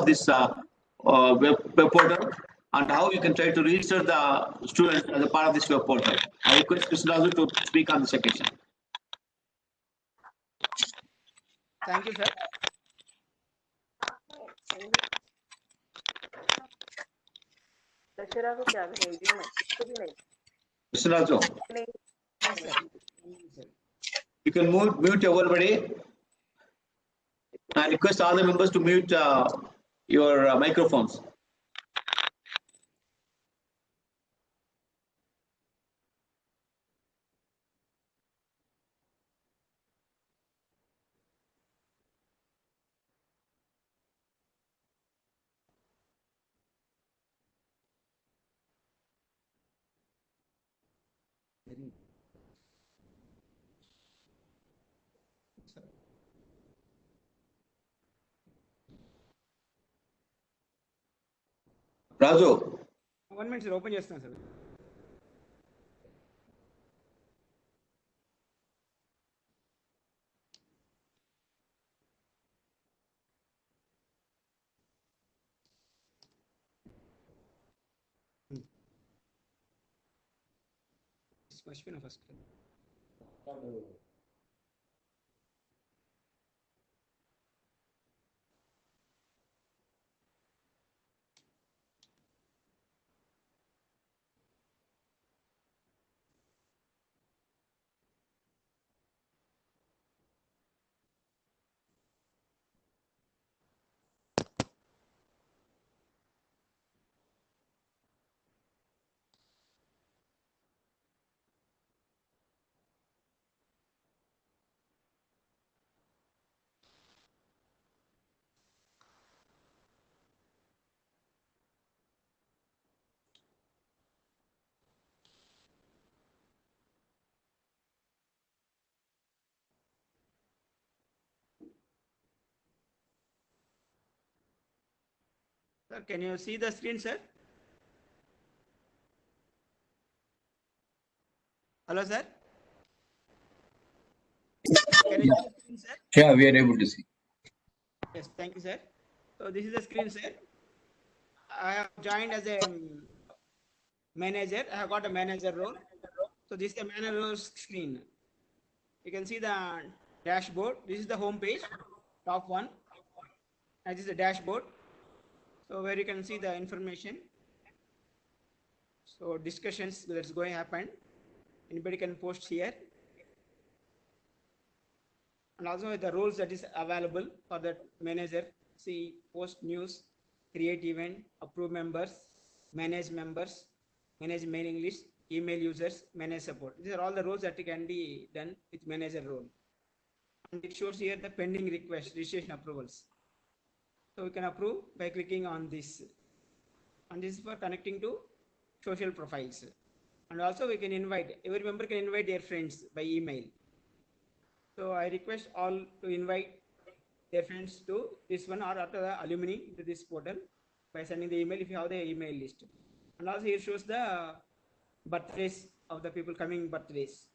this web portal and how you can try to register the students as a part of this web portal. I request Mr. Raju to speak on this occasion. Thank you, sir. Mr. Raju, you can mute everybody and request all the members to mute your microphones. Raju. 1 minute, sir. Open చేస్తాను sir. మర్చిపోయినా first. Sir, can you see the screen, sir? Hello, sir. Can you see the screen, sir? Yeah, we are able to see. Yes, thank you, sir. So this is the screen, sir. I have joined as a manager. I have got a manager role. So this is the manager role screen. You can see the dashboard. This is the home page, top one. And this is the dashboard. So where you can see the information. So discussions that's going to happen. Anybody can post here. And also the roles that is available for the manager. See, post news, create event, approve members, manage mailing list, email users, manage support. These are all the roles that can be done with manager role. And it shows here the pending request, registration approvals. So we can approve by clicking on this. And this is for connecting to social profiles. And also we can invite, every member can invite their friends by email. So I request all to invite their friends to this one or after the alumni to this portal by sending the email if you have the email list. And also here shows the birthdays of the people coming birthdays.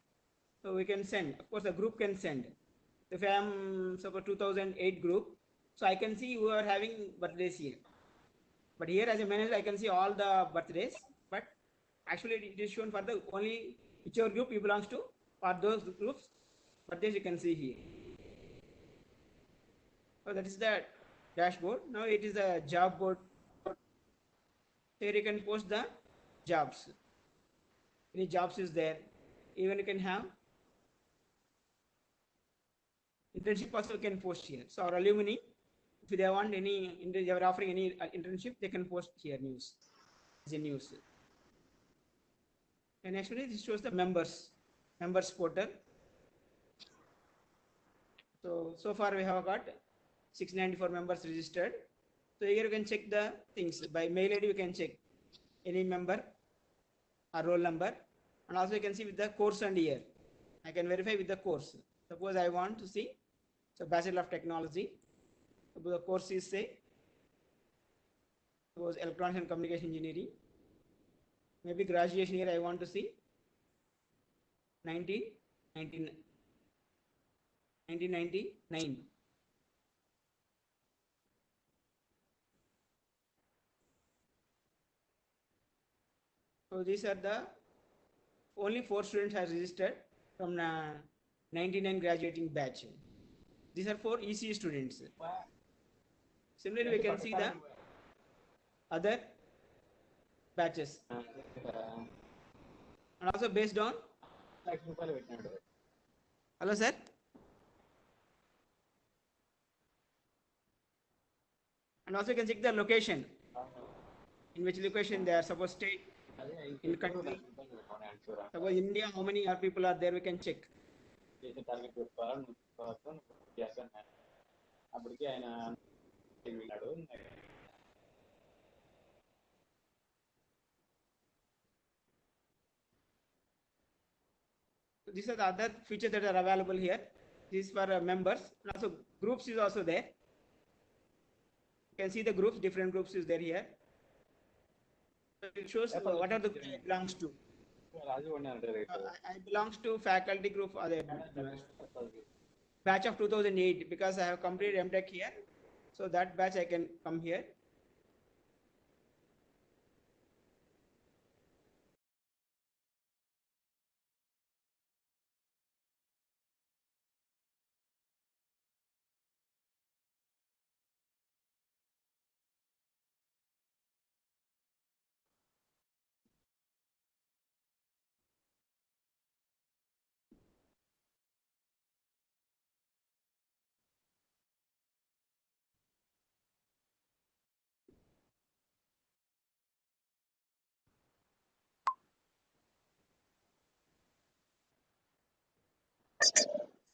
So we can send, of course the group can send. If I am suppose 2008 group, so I can see who are having birthdays here. But here as a manager, I can see all the birthdays, but actually it is shown for the only whichever group you belongs to, for those groups, birthdays you can see here. So that is the dashboard. Now it is the job board. Here you can post the jobs. Any jobs is there. Even you can have internship also you can post here. So our alumni, if they want any, they are offering any internship, they can post here news as a news. And actually this shows the members portal. So far we have got 694 members registered. So here you can check the things by mail ID. You can check any member or roll number, and also you can see with the course and year. I can verify with the course. Suppose I want to see, so Bachelor of Technology. Suppose the course is say, suppose Electronics and Communication Engineering. Maybe graduation year I want to see 1999. So these are the only 4 students has registered from 99 graduating batch. These are 4 ECE students. Similarly, we can see the other batches and also based on. Hello, sir. And also you can check the location, in which location they are supposed to stay in country. Suppose India, how many people are there, we can check. So these are the other features that are available here. These for members, and also groups is also there. You can see the groups, different groups is there here. So it shows what are the groups I belongs to. I belongs to faculty group or the batch of 2008 because I have completed MTech here. So that batch I can come here.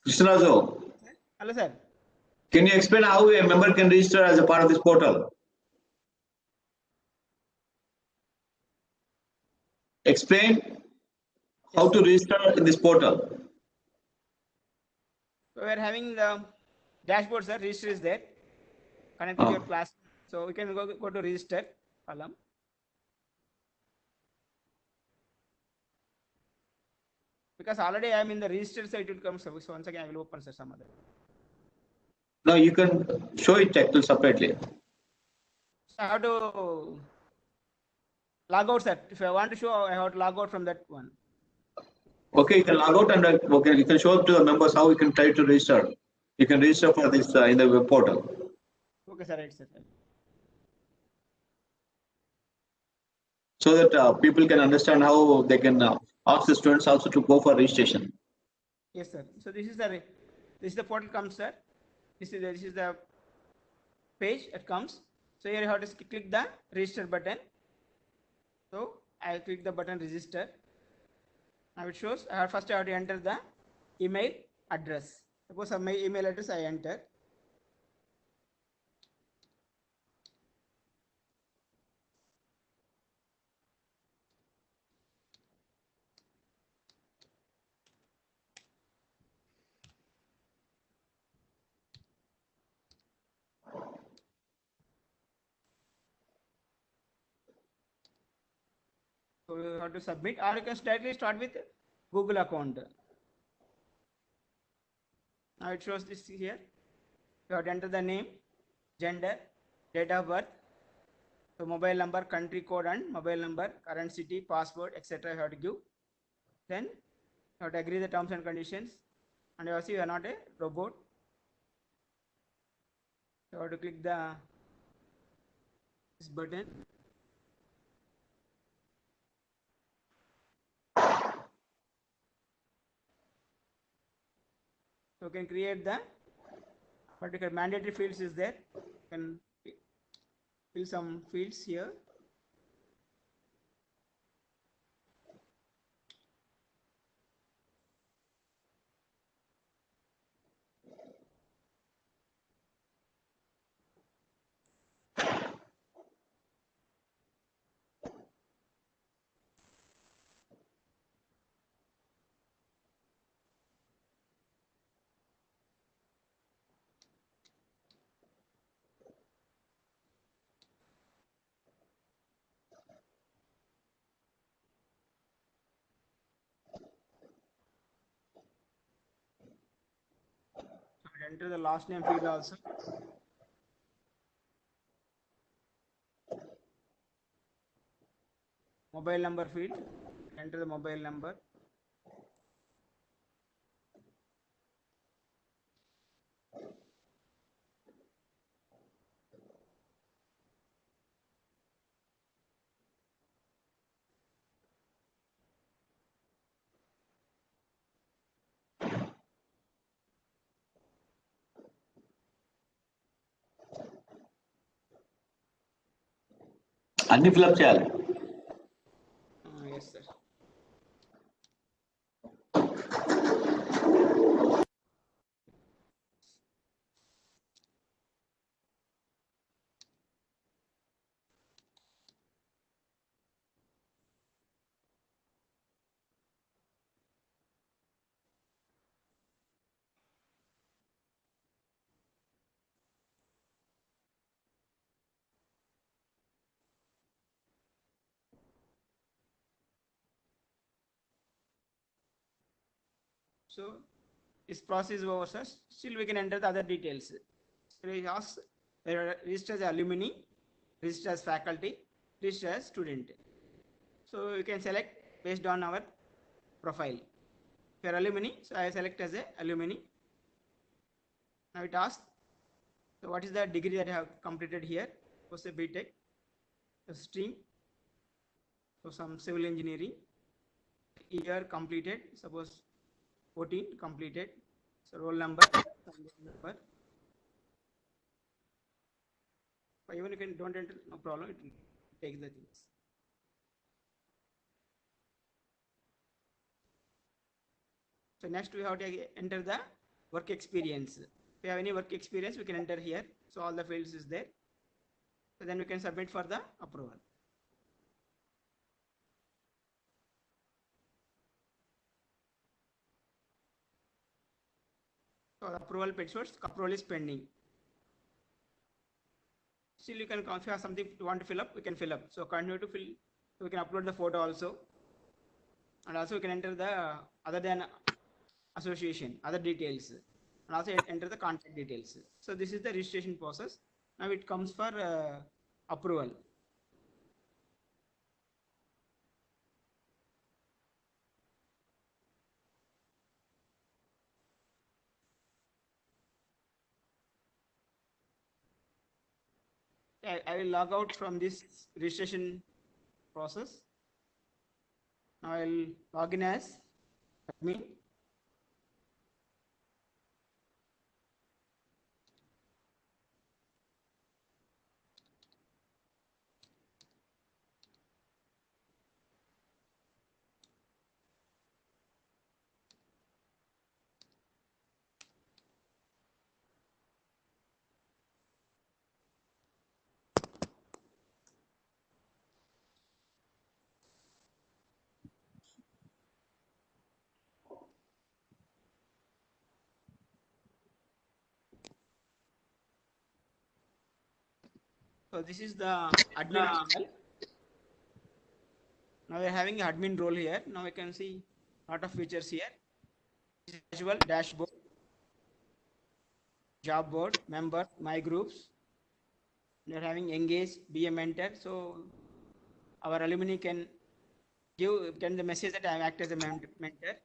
Krishnazo, Hello, sir. can you explain how a member can register as a part of this portal? Explain how to register in this portal. So we are having the dashboard, sir. Register is there. Connected to your class. So we can go to register column. Because already I am in the register, so it will come. So once again, I will open some other. Now you can show it actually separately. So I have to log out, sir. If I want to show, I have to log out from that one. Okay, you can log out and okay, you can show to the members how you can try to register. You can register for this in the web portal. Okay, sir. Right, sir. So that people can understand how they can ask the students also to go for registration. Yes, sir. So this is the portal comes, sir. This is the page it comes. So here you have to click the register button. So I will click the button register. Now it shows first I have to enter the email address. Suppose my email address I enter. So you have to submit, or you can directly start with Google account. Now it shows this here. You have to enter the name, gender, date of birth, so mobile number, country code and mobile number, current city, password, etc. You have to give. Then you have to agree the terms and conditions. And you see you are not a robot. You have to click this button. So you can create the particular mandatory fields is there. You can fill some fields here. Enter the last name field also. mobile number field, enter the mobile number. అన్ని fill up చేయాలి. Yes, sir. So this process is over, sir. Still we can enter the other details. So we ask register as alumni, register as faculty, register as student. So you can select based on our profile. If you are alumni, so I select as a alumni. Now it asks, so what is the degree that I have completed here? Suppose a BTech, a stream, so some civil engineering, year completed, suppose 14 completed, so roll number, but even if you don't enter, no problem, it will take the things. So next we have to enter the work experience. If you have any work experience, we can enter here. So all the fields is there. So then we can submit for the approval. So the approval is pending. Still you can, if you have something you want to fill up, we can fill up. So continue to fill, so we can upload the photo also. And also we can enter the other than association, other details. And also enter the contact details. So this is the registration process. Now it comes for approval. I will log out from this registration process. Now I will log in as admin. So this is the admin panel. Now we are having an admin role here. Now we can see a lot of features here. Visual dashboard, job board, member, my groups. We are having engage, be a mentor. So our alumni can the message that I act as a mentor.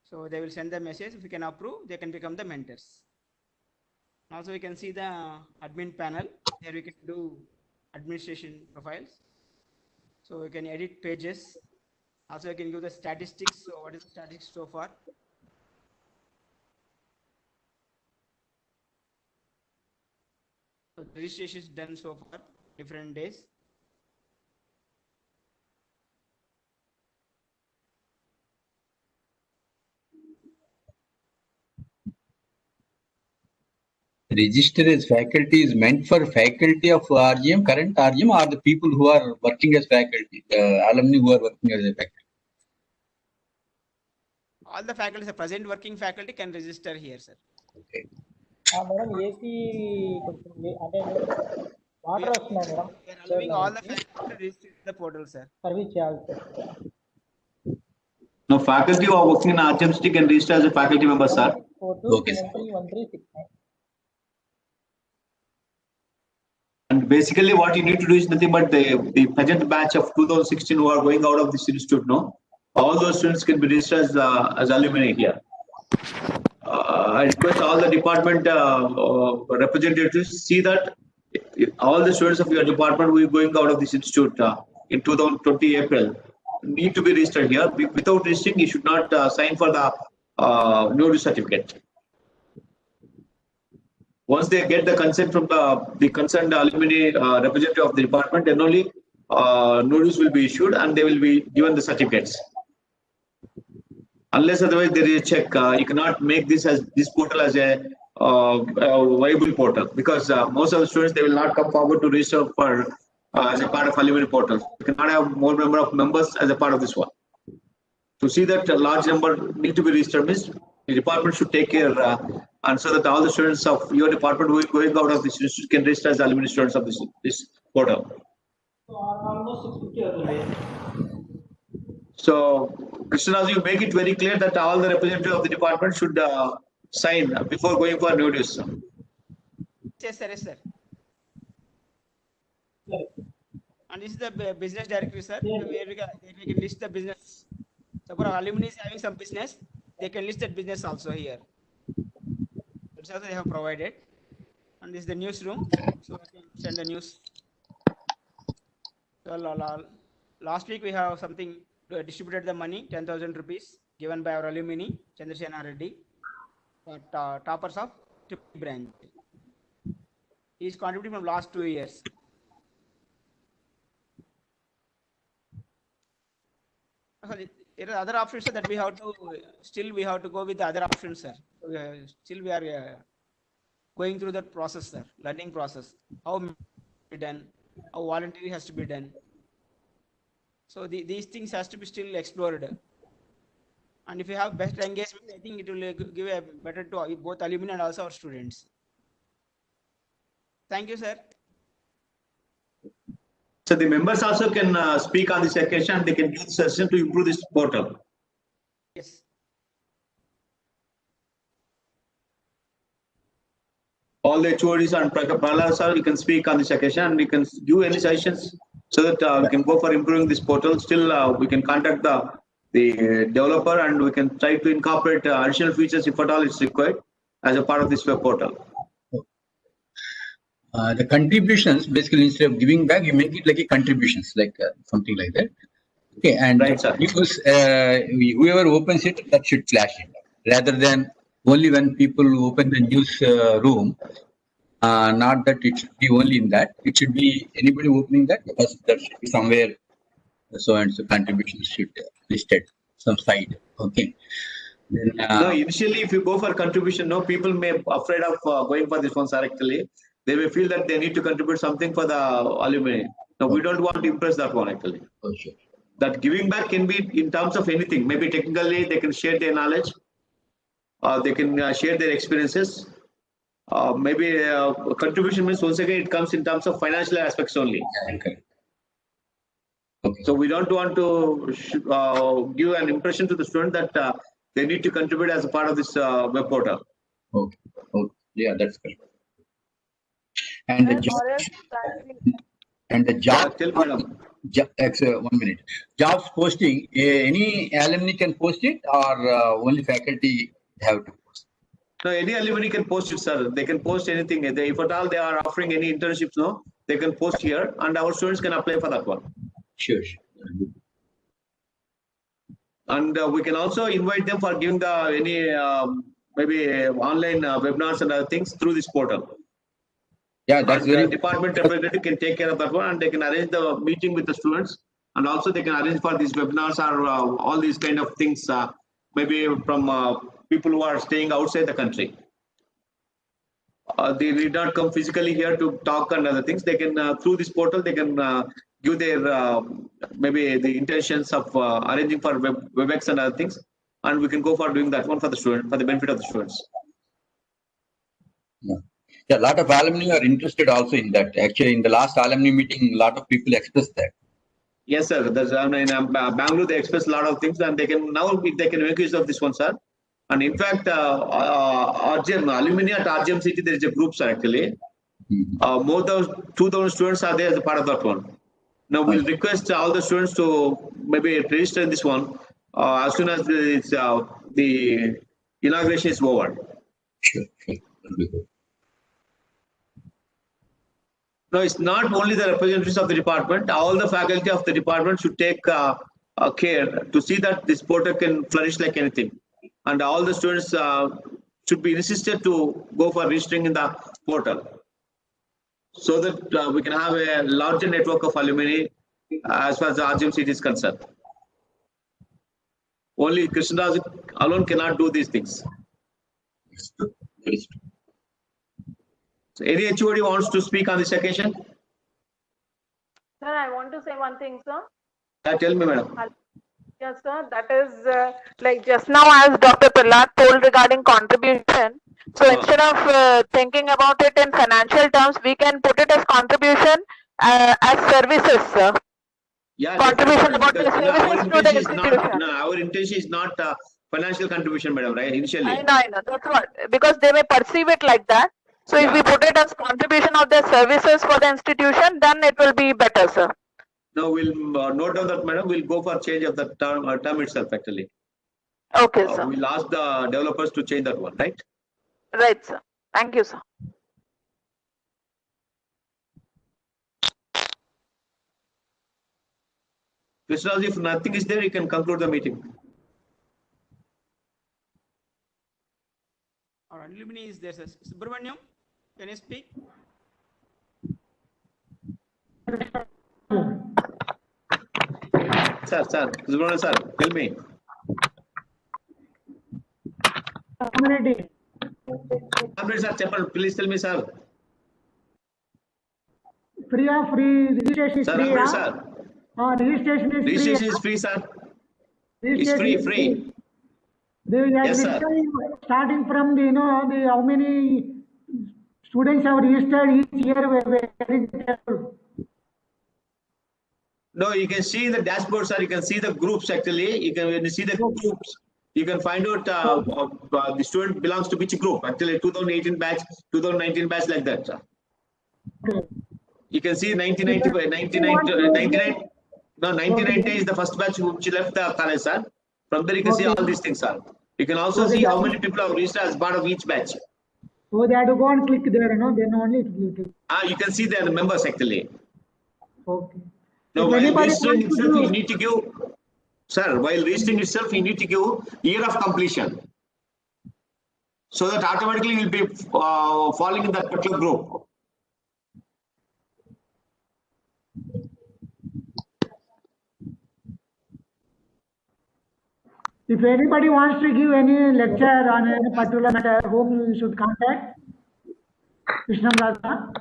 So they will send the message. If we can approve, they can become the mentors. Also we can see the admin panel. Here we can do administration profiles. So we can edit pages. Also I can give the statistics. So what is the statistics so far? So the registration is done so far, different days. Register as faculty is meant for faculty of RGM, current RGM, or the people who are working as faculty, the alumni who are working as a faculty? All the faculty, the present working faculty can register here, sir. Okay. Madam AC కొంచెం అంటే water వస్తున్నాయి madam. We are allowing all the faculty to register in the portal, sir. Service చేయాలి sir. No, faculty who are working in RGMC can register as a faculty member, sir. Okay, sir. 42731369. And basically what you need to do is nothing but the present batch of 2016 who are going out of this institute, no? All those students can be registered as alumni here. I request all the department representatives to see that all the students of your department who are going out of this institute in 2020 April need to be registered here. Without registering, you should not sign for the notice certificate. Once they get the consent from the concerned alumni representative of the department, then only notice will be issued and they will be given the certificates. Unless otherwise there is a check, you cannot make this portal as a viable portal, because most of the students, they will not come forward to register for as a part of alumni portal. You cannot have more number of members as a part of this one. To see that a large number need to be registered, means the department should take care and so that all the students of your department who are going out of this institute can register as alumni students of this portal. So almost 650 అవుతుంది. So, Krishnarazu, you make it very clear that all the representatives of the department should sign before going for notice. Yes, sir. Yes, sir. సరే. And this is the business directory, sir. Where we can list the business. Suppose our alumni is having some business, they can list that business also here. That's also they have provided. And this is the newsroom, so I can send the news. So last week we have something distributed the money, 10,000 rupees given by our alumni, Chandrasena Reddy, for toppers of Tripoli branch. He is contributing from last 2 years. There are other options, sir, that we have to go with the other options, sir. Still we are going through that process, sir, learning process. How be done, how voluntary has to be done. So these things has to be still explored. And if you have best engagement, I think it will give a better to both alumni and also our students. Thank you, sir. So the members also can speak on this occasion. They can use the session to improve this portal. Yes. All the HODs and Prahlad sir, you can speak on this occasion and you can give any suggestions so that we can go for improving this portal. Still, we can contact the developer and we can try to incorporate additional features if at all it's required as a part of this web portal. The contributions, basically instead of giving back, you make it like a contributions, like something like that. Okay, and Right, sir. use whoever opens it, that should flash it, rather than only when people open the news room. Not that it should be only in that. It should be anybody opening that, because there should be somewhere so and so contributions should listed some side. Okay. Then, No, initially, if you go for contribution, no, people may be afraid of going for this one directly. They may feel that they need to contribute something for the alumni. No, we don't want to impress that one actually. oh, sure. That giving back can be in terms of anything. Maybe technically they can share their knowledge, they can share their experiences. Maybe contribution means once again it comes in terms of financial aspects only. Okay. Okay. So we don't want to give an impression to the student that they need to contribute as a part of this web portal. Okay. Okay. Yeah, that's correct. And the job, and the job, Tell madam. 1 minute. Jobs posting, any alumni can post it, or only faculty have to post? No, any alumni can post it, sir. They can post anything. If at all they are offering any internships, no, they can post here, and our students can apply for that one. Sure. Sure. And we can also invite them for giving the any maybe online webinars and other things through this portal. Yeah, that's And very. the department representative can take care of that one, and they can arrange the meeting with the students, and also they can arrange for these webinars or all these kind of things, maybe from people who are staying outside the country. They need not come physically here to talk and other things. They can through this portal they can give their maybe the intentions of arranging for WebEx and other things, and we can go for doing that one for the student, for the benefit of the students. Yeah, a lot of alumni are interested also in that. Actually, in the last alumni meeting, a lot of people expressed that. Yes, sir. There's in Bangalore, they express a lot of things, and they can now they can make use of this one, sir. And in fact, RGM alumni at RGM City, there is a group, sir. Actually, More than 2,000 students are there as a part of that one. Now we'll request all the students to maybe register in this one as soon as the inauguration is over. Sure. That'll be good. No, it's not only the representatives of the department. All the faculty of the department should take care to see that this portal can flourish like anything. And all the students should be insisted to go for registering in the portal, so that we can have a larger network of alumni as far as the RGMC is concerned. Only Krishnaraj alone cannot do these things. That is true. So any HOD wants to speak on this occasion? Sir, I want to say one thing, sir. Tell me, madam. Yes, sir. That is like just now, as Dr. Prahlad told regarding contribution. So instead of thinking about it in financial terms, we can put it as contribution as services, sir. Yeah, Contribution definitely, about the because, services to the institution. our intention is not financial contribution, madam, right? Initially. I know. That's what, because they may perceive it like that. So if we put it as contribution of their services for the institution, then it will be better, sir. No, we'll note down that, madam. We'll go for change of the term itself, actually. Okay, sir. We'll ask the developers to change that one, right? Right, sir. Thank you, sir. Krishnaraj, if nothing is there, you can conclude the meeting. Our alumni is there, sir. Subramaniam, can you speak? Sir, Subramaniam, sir, tell me. Community. Sir, Chapel, please tell me, sir. Free registration is Sir, free. sir. Registration is Registration free. is free, sir. It's Registration free. They will Yes, sir. starting from the how many students have registered each year. No, you can see the dashboard, sir. You can see the groups actually. When you see the groups, you can find out the student belongs to which group. Actually, 2018 batch, 2019 batch, like that, sir. Okay. You can see 1990 is the first batch which left the college, sir. From there, you can see all these things, sir. You can also see how many people have registered as part of each batch. So they have to go and click there, then only it will click. You can see the members actually. Okay. Now, If while anybody registering wants to itself, do- you need to give, sir, while registering itself, you need to give year of completion. So that automatically you'll be falling in that particular group. If anybody wants to give any lecture on any particular matter, whom you should contact? Krishnam Raja.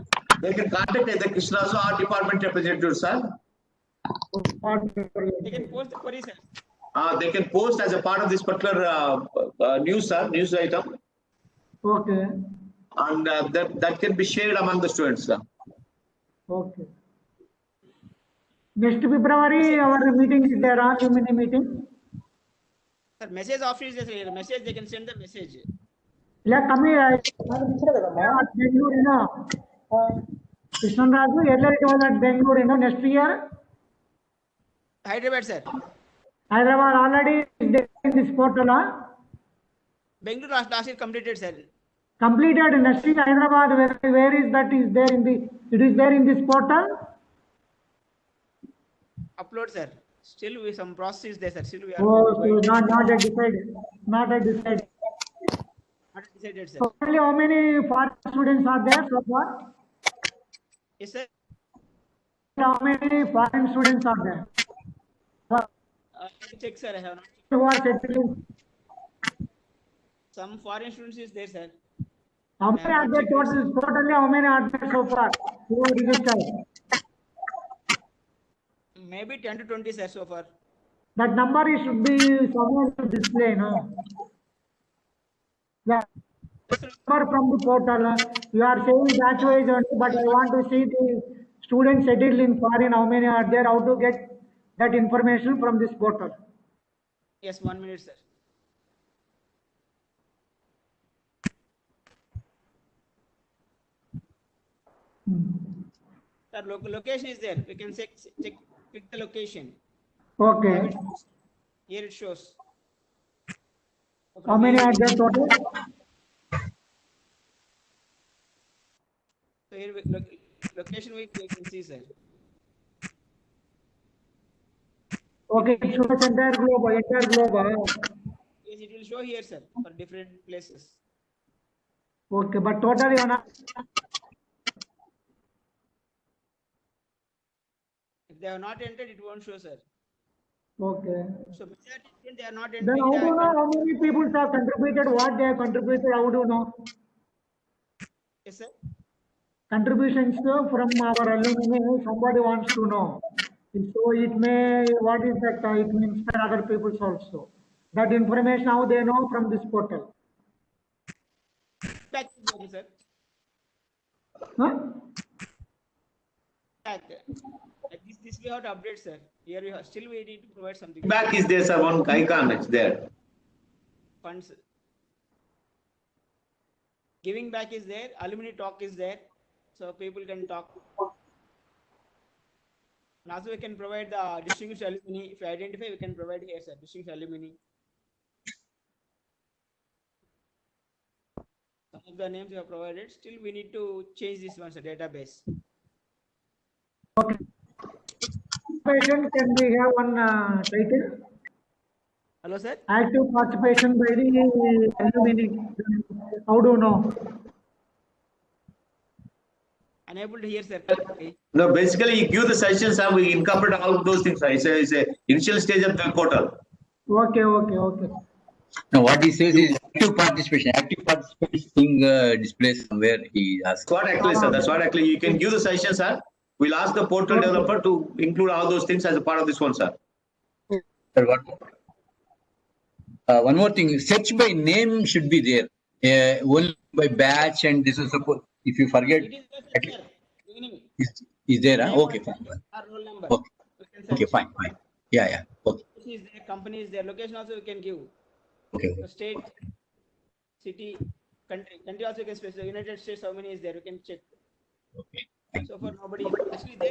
They can contact either Krishnaraj or department representative, sir. They can post the query, sir. They can post as a part of this particular news item, Okay. and that can be shared among the students, sir. Okay. Next February, our meeting is there, alumni meeting. Sir, message office is there. Message, they can send the message. Like coming at Bengaluru, Krishnan Raju, earlier it was at Bengaluru, next year. Hyderabad, sir. Hyderabad already is there in this portal. Bengaluru last year completed, sir. Completed next year Hyderabad, where is that is there in the, it is there in this portal? Upload, sir. Still, we some process is there, sir. Still, we are Oh, so not yet decided. Not yet decided. not decided, sir. So only how many foreign students are there so far? Yes, sir. How many foreign students are there? Let me check, sir. I have not. Who are settling? Some foreign students is there, sir. How many are there totally how many are there so far? Who registered? Maybe 10 to 20, sir, so far. That number is should be somewhere to display, no? Yeah. Number from the portal. You are saying batch wise only, but I want to see the students settled in foreign, how many are there, how to get that information from this portal. Yes, 1 minute, sir. Sir, location is there. We can click the location. Okay. Here it shows. How many are there total? So here location we can see, sir. Okay, it shows entire globe, Yes, it will show here, sir, for different places. Okay, but total you are not. If they have not entered, it won't show, sir. Okay. So majority they are not Then entering. how do you know how many people have contributed, what they have contributed, how do you know? Yes, sir. Contributions from our alumni, somebody wants to know. So it may, what is that, it may inspire other people also. That information how they know from this portal. Back, sir. Huh? Back. This we have to update, sir. Here we have still we need to provide something. Back is there, sir. One icon is there. Funds. Giving back is there. Alumni talk is there. So people can talk. And also we can provide the distinguished alumni. If you identify, we can provide here, sir. Distinguished alumni. Some of the names we have provided. Still we need to change this one, sir, database. Okay. Can we have one title? Hello, sir. Active participation by the alumni. How do you know? Unable to hear, sir. No, basically you give the suggestions and we incorporate all of those things. It's a initial stage of the portal. Okay. Now, what he says is active participation. Active participation thing displays somewhere he asks. That's what actually, sir. That's what actually you can give the suggestions, sir. We'll ask the portal developer to include all those things as a part of this one, sir. Sir, what? One more thing, search by name should be there. Only by batch and this is suppose if you forget. It is there, sir. Beginning. Is there? Huh? Okay, fine. Our roll number. Okay. We can Okay, search. fine. Yeah. Okay. This is their company is their location also we can give. Okay. So state, city, country. Country also you can specify. United States, how many is there? You can check. Okay. So for nobody, actually they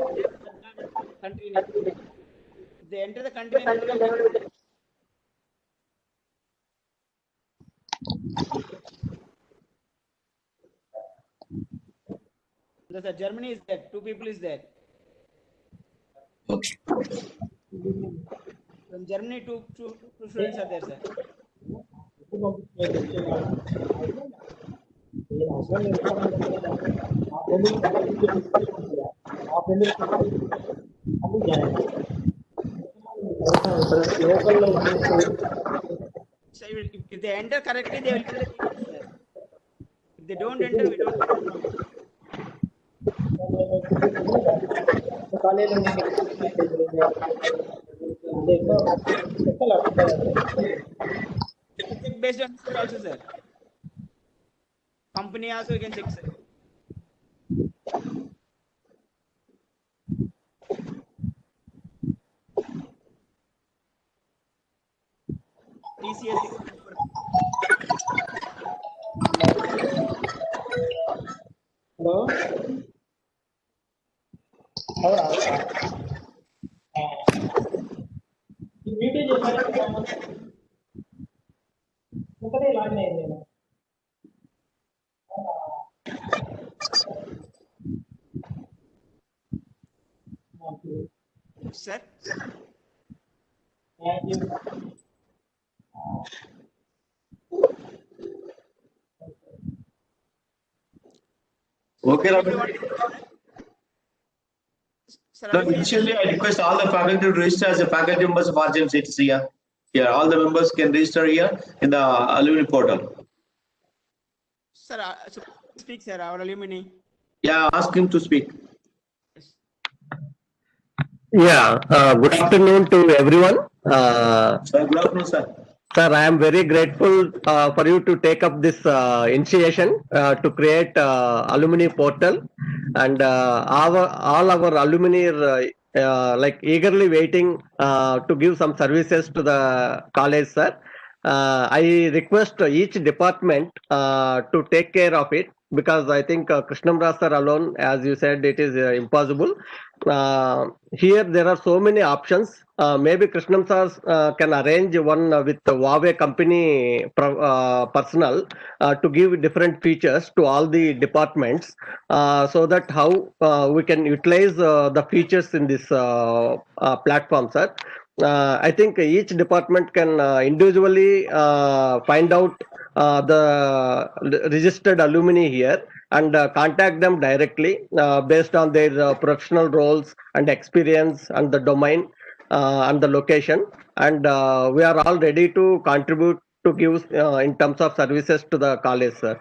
country name. If they enter the country name. Sir, Germany is there. 2 people is there. Okay. From Germany, two students are there, sir. So if they enter correctly, they will enter the details, sir. If they don't enter, we don't. Check based on this also, sir. Company also you can check, sir. TCS. Hello? ఈ video చేశాను ఒకటే login అయింది నేను Sir. Thank you Okay, Robert. Sir, So initially, I request all the faculty to register as a faculty members of RGMCTC here. Here, all the members can register here in the alumni portal. sir, so speak, sir, our alumni. Yeah, ask him to speak. Yeah, good afternoon to everyone. Sir, good afternoon, sir. Sir, I am very grateful for you to take up this initiation to create alumni portal, and all our alumni are like eagerly waiting to give some services to the college, sir. I request each department to take care of it. because I think Krishnamurti sir alone, as you said, it is impossible. Here there are so many options. Maybe Krishnam sir can arrange one with the Huawei company personnel to give different features to all the departments, so that how we can utilize the features in this platform, sir. I think each department can individually find out the registered alumni here and contact them directly based on their professional roles and experience and the domain and the location. And we are all ready to contribute to give in terms of services to the college, sir.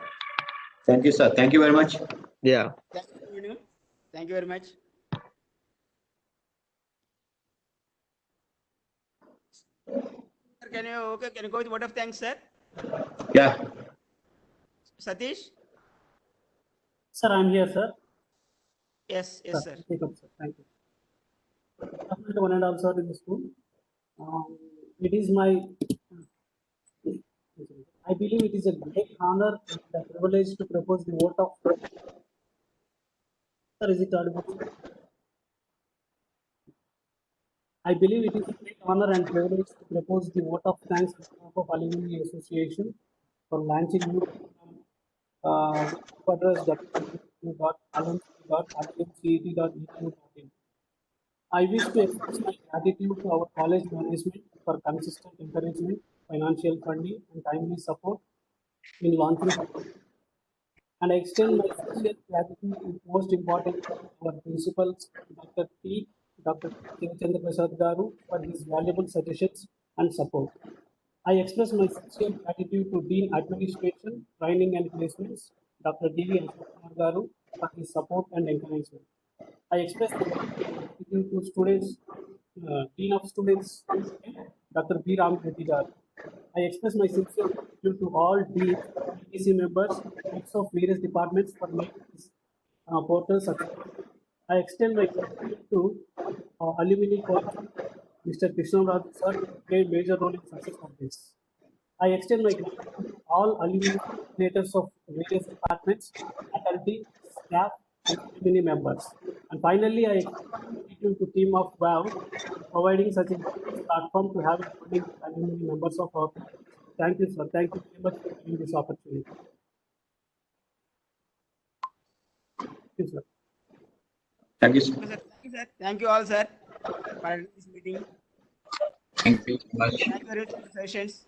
Thank you, sir. Thank you very much. Yeah. Thank you, Vinu. Thank you very much. Sir, can you go with word of thanks, sir? Yeah. Satish? Sir, I'm here, sir. Yes, sir. Take up, sir. Thank you. After 1.5 sir in the school, it is my, I believe it is a great honor and a privilege to propose the vote of, sir, is it audible? I believe it is a great honor and privilege to propose the vote of thanks to the of Alumni Association for launching new address www.alumni.alumcet.edu.in. I wish to express my gratitude to our college management for consistent encouragement, financial funding, and timely support in launching the program. And I extend my sincere gratitude to most importantly our principals, Dr. Chandra Prasad Garu, for his valuable suggestions and support. I express my sincere gratitude to Dean Administration, Training and Placements, Dr. D.V. Ashok Garu, for his support and encouragement. I express my gratitude to students, Dean of Students, Dr. B. Ram Reddy Garu. I express my sincere gratitude to all deans, EC members, heads of various departments for making this portal successful. I extend my gratitude to alumni coach, Mr. Krishnamurti sir, who played major role in success of this. I extend my gratitude to all alumni coordinators of various departments, faculty, staff, and alumni members. And finally, I extend my gratitude to team of WOW for providing such a platform to have funding alumni members of our. Thank you, sir. Thank you very much for giving this opportunity. Thank you, sir. Thank you, sir. Thank you, sir. Thank you all, sir, for this meeting. Thank you so much. Thank you very much for the sessions.